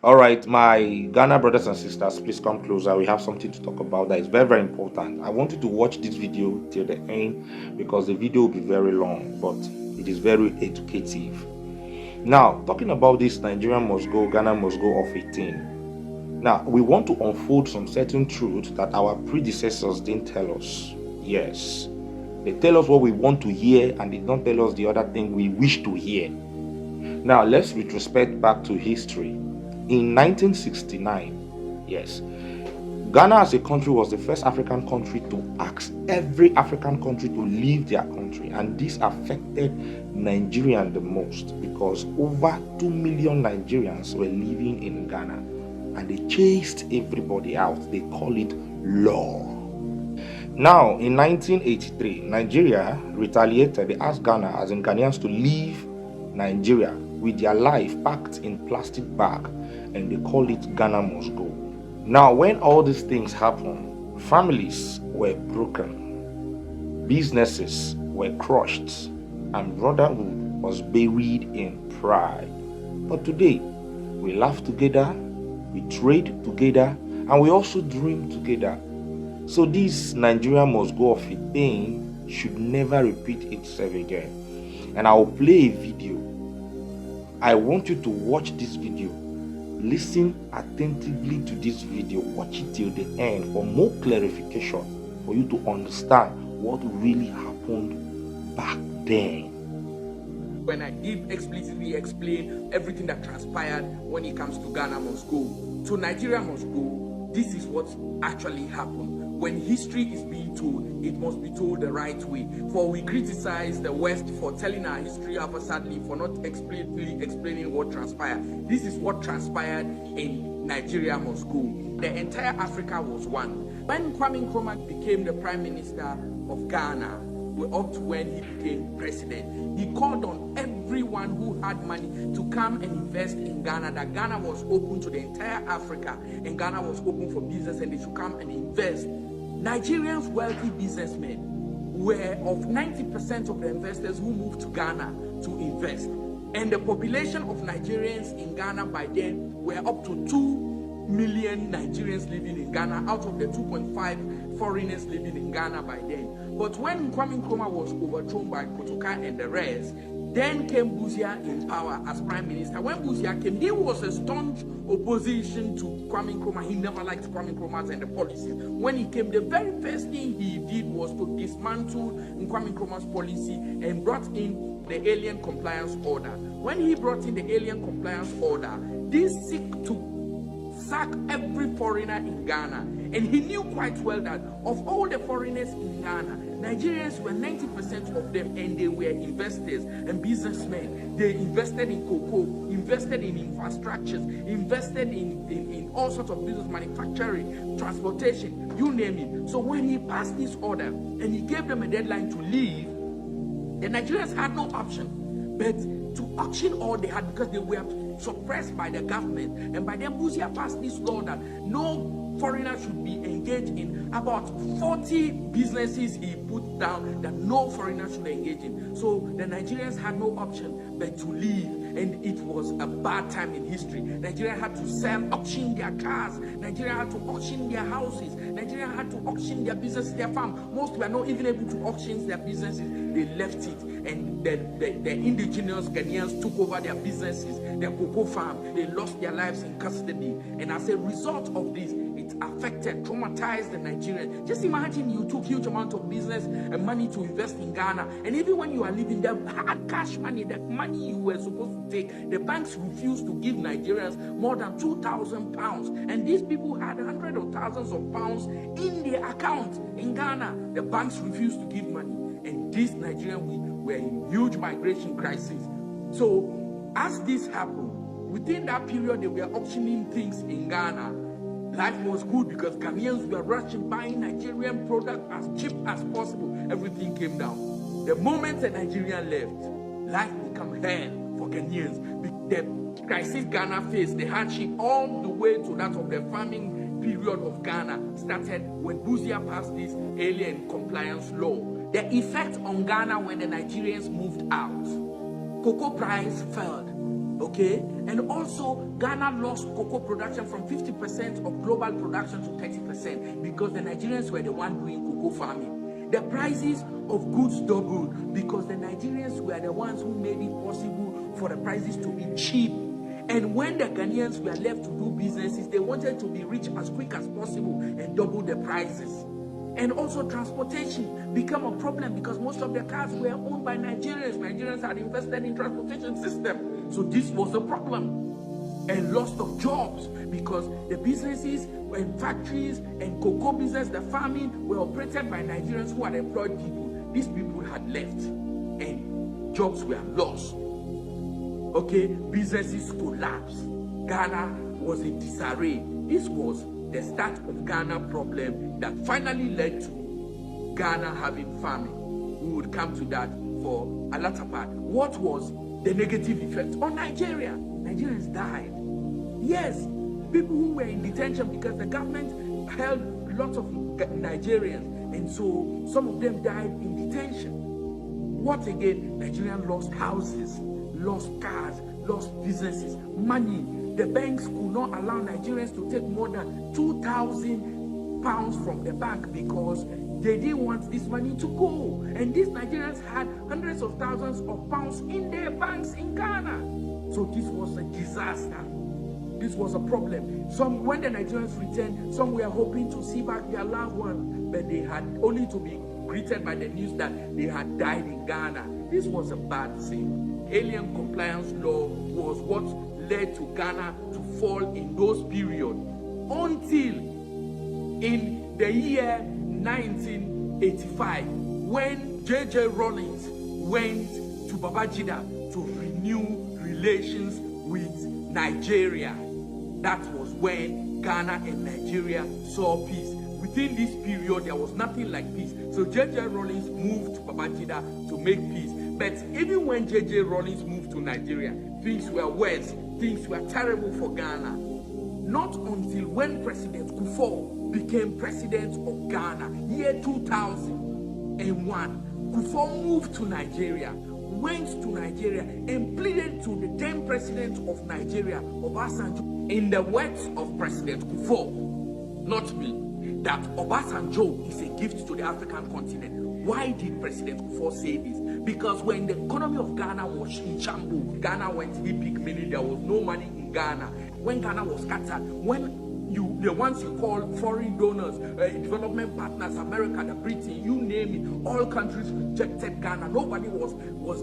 All right, my Ghana brothers and sisters, please come closer. We have something to talk about that is very, very important. I want you to watch this video till the end because the video will be very long, but it is very educative. Now, talking about this Nigeria must go, Ghana must go of 18. Now, we want to unfold some certain truths that our predecessors didn't tell us. Yes, they tell us what we want to hear and they don't tell us the other thing we wish to hear. Now, let's retrospect back to history. In 1969, yes, Ghana as a country was the first African country to ask every African country to leave their country, and this affected Nigeria the most because over 2 million Nigerians were living in Ghana and they chased everybody out. They call it law. Now, in 1983, Nigeria retaliated. They asked Ghana, as in Ghanaians, to leave Nigeria with their life packed in plastic bag, and they call it Ghana must go. Now, when all these things happen, families were broken, businesses were crushed, and brotherhood was buried in pride. But today, we laugh together, we trade together, and we also dream together. So this Nigeria must go of a thing should never repeat itself again. And I will play a video. I want you to watch this video. Listen attentively to this video. Watch it till the end for more clarification, for you to understand what really happened back then. When I did explicitly explain everything that transpired when it comes to Ghana must go, to Nigeria must go, this is what actually happened. When history is being told, it must be told the right way. For we criticize the West for telling our history haphazardly, for not explicitly explaining what transpired. This is what transpired in Nigeria must go. The entire Africa was one. When Kwame Nkrumah became the Prime Minister of Ghana, up to when he became president, he called on everyone who had money to come and invest in Ghana, that Ghana was open to the entire Africa and Ghana was open for business and they should come and invest. Nigerians' wealthy businessmen were of 90% of the investors who moved to Ghana to invest. And the population of Nigerians in Ghana by then were up to 2 million Nigerians living in Ghana out of the 2.5 foreigners living in Ghana by then. But when Kwame Nkrumah was overthrown by Kotoka and the rest, then came Busia in power as Prime Minister. When Busia came, he was a staunch opposition to Kwame Nkrumah. He never liked Kwame Nkrumah and the policies. When he came, the very first thing he did was to dismantle Kwame Nkrumah's policy and brought in the Alien Compliance Order. When he brought in the Alien Compliance Order, this seek to sack every foreigner in Ghana. And he knew quite well that of all the foreigners in Ghana, Nigerians were 90% of them, and they were investors and businessmen. They invested in cocoa, invested in infrastructures, invested in all sorts of business, manufacturing, transportation, you name it. So when he passed this order and he gave them a deadline to leave, the Nigerians had no option but to auction all they had, because they were suppressed by the government. And by then, Busia passed this law that no foreigners should be engaged in. About 40 businesses he put down that no foreigners should engage in. So the Nigerians had no option but to leave, and it was a bad time in history. Nigeria had to sell, auction their cars. Nigeria had to auction their houses. Nigeria had to auction their businesses, their farm. Most were not even able to auction their businesses. They left it, and the indigenous Ghanaians took over their businesses, their cocoa farm. They lost their lives in custody, and as a result of this, it affected, traumatized the Nigerians. Just imagine you took huge amount of business and money to invest in Ghana, and even when you are leaving, the hard cash money, the money you were supposed to take, the banks refused to give Nigerians more than 2,000 pounds, and these people had hundreds of thousands of pounds in their account in Ghana. The banks refused to give money, and these Nigerians were in huge migration crisis. So as this happened, within that period, they were auctioning things in Ghana. Life was good because Ghanaians were rushing, buying Nigerian products as cheap as possible. Everything came down. The moment a Nigerian left, life became hell for Ghanaians. The crisis Ghana faced, the hardship, all the way to that of the farming period of Ghana started when Busia passed this Alien Compliance Law. The effect on Ghana when the Nigerians moved out, cocoa price fell. Okay, and also Ghana lost cocoa production from 50% of global production to 30% because the Nigerians were the one doing cocoa farming. The prices of goods doubled because the Nigerians were the ones who made it possible for the prices to be cheap. And when the Ghanaians were left to do businesses, they wanted to be rich as quick as possible and double the prices. And also transportation became a problem because most of the cars were owned by Nigerians. Nigerians had invested in transportation system. So this was a problem. And loss of jobs because the businesses and factories and cocoa business, the farming were operated by Nigerians who had employed people. These people had left and jobs were lost. Okay, businesses collapsed. Ghana was in disarray. This was the start of Ghana problem that finally led to Ghana having famine. We would come to that for a latter part. What was the negative effect on Nigeria? Nigerians died. Yes, people who were in detention because the government held lots of Nigerians, and so some of them died in detention. What again? Nigerians lost houses, lost cars, lost businesses, money. The banks could not allow Nigerians to take more than 2,000 pounds from the bank because they didn't want this money to go. And these Nigerians had hundreds of thousands of pounds in their banks in Ghana. So this was a disaster. This was a problem. When the Nigerians returned, some were hoping to see back their loved ones, but they had only to be greeted by the news that they had died in Ghana. This was a bad thing. Alien compliance law was what led to Ghana to fall in those periods until in the year 1985 when J.J. Rawlings went to Babangida to renew relations with Nigeria. That was when Ghana and Nigeria saw peace. Within this period, there was nothing like peace. So J.J. Rawlings moved to Babangida to make peace. But even when J.J. Rawlings moved to Nigeria, things were worse. Things were terrible for Ghana. Not until when President Kufuor became president of Ghana, year 2001, Kufuor moved to Nigeria, went to Nigeria and pleaded to the then president of Nigeria, Obasanjo, in the words of President Kufuor, not me, that Obasanjo is a gift to the African continent. Why did President Kufuor say this? Because when the economy of Ghana was in shambles, Ghana went hippic, meaning there was no money in Ghana. When Ghana was scattered, when the ones you call foreign donors, development partners, America, the Britain, you name it, all countries rejected Ghana. Nobody was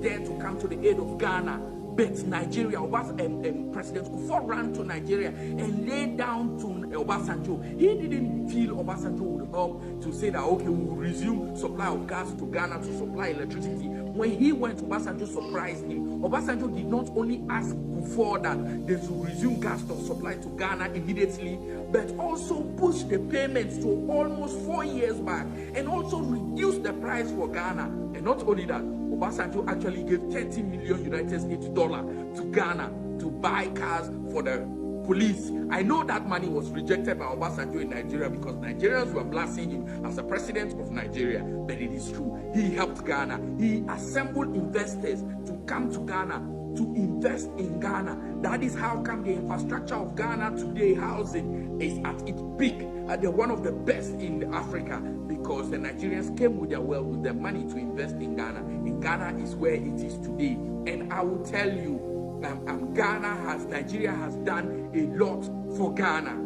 there to come to the aid of Ghana. But Nigeria, President Kufuor ran to Nigeria and laid down to Obasanjo. He didn't feel Obasanjo would help to say that, okay, we will resume supply of gas to Ghana to supply electricity. When he went, Obasanjo surprised him. Obasanjo did not only ask Kufuor that they should resume gas supply to Ghana immediately, but also push the payments to almost 4 years back and also reduce the price for Ghana. And not only that, Obasanjo actually gave $30 million United States to Ghana to buy cars for the police. I know that money was rejected by Obasanjo in Nigeria because Nigerians were blasting him as the president of Nigeria, but it is true. He helped Ghana. He assembled investors to come to Ghana to invest in Ghana. That is how come the infrastructure of Ghana today, housing, is at its peak. They're one of the best in Africa because the Nigerians came with their wealth, with their money to invest in Ghana. And Ghana is where it is today. And I will tell you, Nigeria has done a lot for Ghana.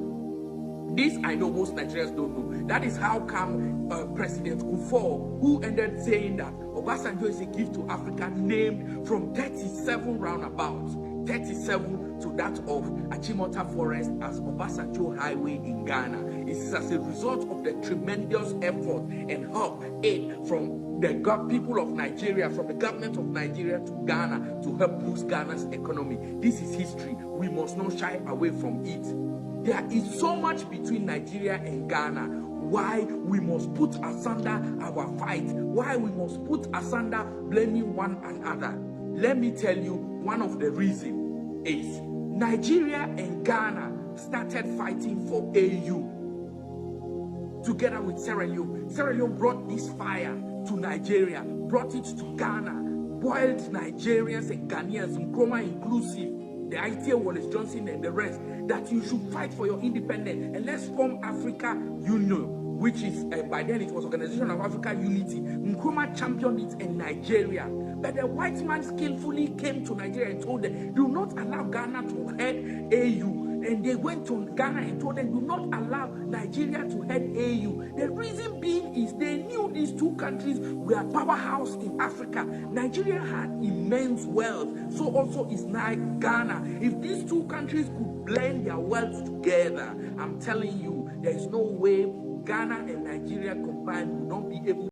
This I know most Nigerians don't know. That is how come President Kufuor, who ended saying that Obasanjo is a gift to Africa, named from 37 roundabouts, 37 to that of Achimota Forest as Obasanjo Highway in Ghana. It is as a result of the tremendous effort and help, aid from the people of Nigeria, from the government of Nigeria to Ghana to help boost Ghana's economy. This is history. We must not shy away from it. There is so much between Nigeria and Ghana. Why we must put asunder our fight. Why we must put asunder blaming one another. Let me tell you, one of the reasons is Nigeria and Ghana started fighting for AU together with Sierra Leone. Sierra Leone brought this fire to Nigeria, brought it to Ghana, boiled Nigerians and Ghanaians, Nkrumah inclusive, the ITA Wallace Johnson and the rest, that you should fight for your independence and let's form Africa Union, which is by then it was Organization of Africa Unity. Nkrumah championed it in Nigeria, but the white man skillfully came to Nigeria and told them, do not allow Ghana to head AU. And they went to Ghana and told them, do not allow Nigeria to head AU. The reason being is they knew these two countries were powerhouse in Africa. Nigeria had immense wealth, so also is now Ghana. If these two countries could blend their wealth together, I'm telling you, there is no way Ghana and Nigeria combined will not be able